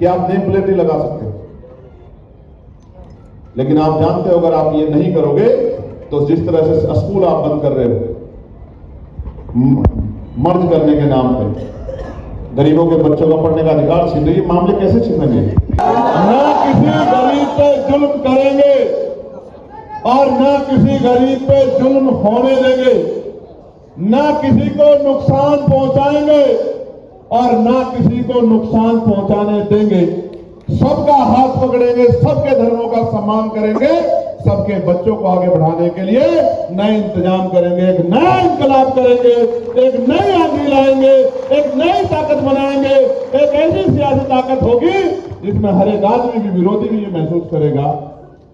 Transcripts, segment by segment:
कि आप name plate ही लगा सकते हो, लेकिन आप जानते हो अगर आप ये नहीं करोगे तो जिस तरह से स्कूल आप बंद कर रहे हो मर्ज करने के नाम पे, गरीबों के बच्चों का पढ़ने का अधिकार छीन रही है, मामले कैसे छीनेंगे? ना किसी गरीब पे जुल्म करेंगे और ना किसी गरीब पे जुल्म होने देंगे, ना किसी को नुकसान पहुंचाएंगे और ना किसी को नुकसान पहुंचाने देंगे। सबका हाथ पकड़ेंगे, सबके धर्मों का सम्मान करेंगे, सबके बच्चों को आगे बढ़ाने के लिए नए इंतजाम करेंगे, एक नया इंकलाब करेंगे, एक नई आंधी लाएंगे, एक नई ताकत बनाएंगे, एक ऐसी सियासी ताकत होगी जिसमें हर एक आदमी भी, विरोधी भी ये महसूस करेगा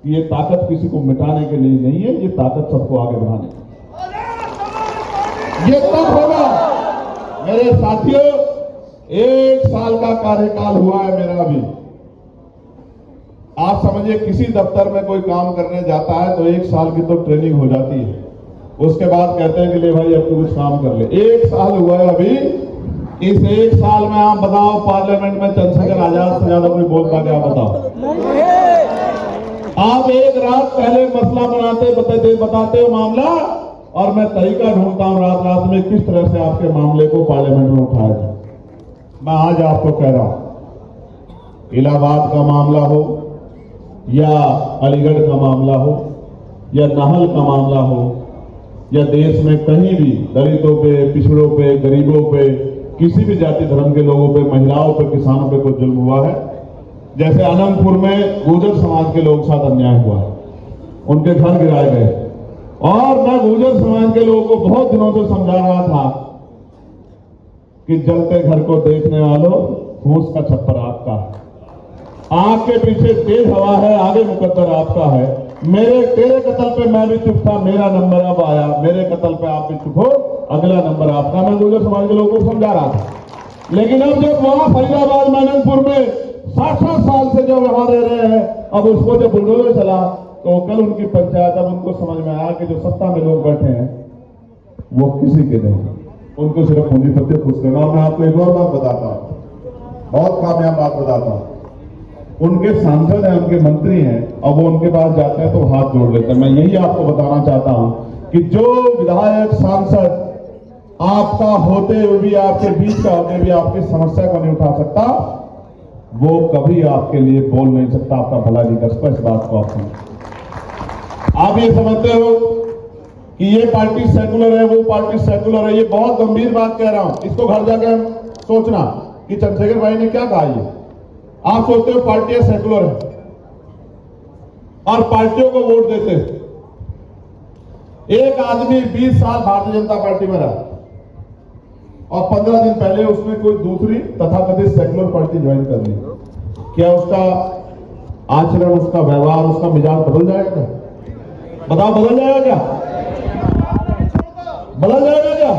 कि ये ताकत किसी को मिटाने के लिए नहीं है, ये ताकत सबको आगे बढ़ाने की। ये तब होगा मेरे साथियों। 1 साल का कार्यकाल हुआ है मेरा भी। आप समझिए किसी दफ्तर में कोई काम करने जाता है तो 1 साल की तो ट्रेनिंग हो जाती है, उसके बाद कहते हैं कि ले भाई अब तू कुछ काम कर ले। 1 साल हुआ है अभी। इस 1 साल में आप बताओ पार्लियामेंट में चंद्रशेखर आजाद से ज्यादा कोई बोल पाते? आप बताओ। आप एक रात पहले मसला बताते हो मामला, और मैं तरीका ढूंढता हूं रात रात में किस तरह से आपके मामले को पार्लियामेंट में उठाया जाए। मैं आज आपको कह रहा हूं, इलाहाबाद का मामला हो या अलीगढ़ का मामला हो या नाहल का मामला हो या देश में कहीं भी दलितों पे, पिछड़ों पे, गरीबों पे, किसी भी जाति धर्म के लोगों पे, महिलाओं पे, किसानों पे कोई जुल्म हुआ है, जैसे अनंतपुर में गुर्जर समाज के लोगों के साथ अन्याय हुआ है, उनके घर गिराए गए, और मैं गुर्जर समाज के लोगों को बहुत दिनों से समझा रहा था कि जलते घर को देखने वालों, फूस का छप्पर आपका है, आग के पीछे तेज हवा है, आगे मुकद्दर आपका है। तेरे कत्ल पे मैं भी चुप था, मेरा नंबर अब आया, मेरे कत्ल पे आप भी चुप हो, अगला नंबर आपका। मैं गुर्जर समाज के लोगों को समझा रहा था, लेकिन अब जब वहां फरीदाबाद मैननपुर में 60 साल से जो वहां रह रहे हैं, अब उसको जब बुलडोजर चला तो कल उनकी पंचायत, अब उनको समझ में आया कि जो सत्ता में लोग बैठे हैं वो किसी के नहीं, उनको सिर्फ पूंजीपति खुश करना। और मैं आपको एक और बात बताता हूं, बहुत कामयाब बात बताता हूं। उनके सांसद हैं, उनके मंत्री हैं, अब वो उनके पास जाते हैं तो हाथ जोड़ लेते हैं। मैं यही आपको बताना चाहता हूं कि जो विधायक, सांसद आपका होते हुए भी, आपके बीच का होते भी आपकी समस्या को नहीं उठा सकता, वो कभी आपके लिए बोल नहीं सकता, आपका भला नहीं कर सकता। इस बात को आप ये समझते हो कि ये पार्टी सेकुलर है, वो पार्टी सेकुलर है, ये बहुत गंभीर बात कह रहा हूं। इसको घर जाकर सोचना कि चंद्रशेखर भाई ने क्या कहा। ये आप सोचते हो पार्टियां सेकुलर है और पार्टियों को वोट देते हैं। एक आदमी 20 साल भारतीय जनता पार्टी में रहा और 15 दिन पहले उसने कोई दूसरी तथाकथित सेकुलर पार्टी ज्वाइन कर ली, क्या उसका आचरण, उसका व्यवहार, उसका मिजाज बदल जाएगा क्या? बताओ, बदल जाएगा क्या? बदल जाएगा क्या?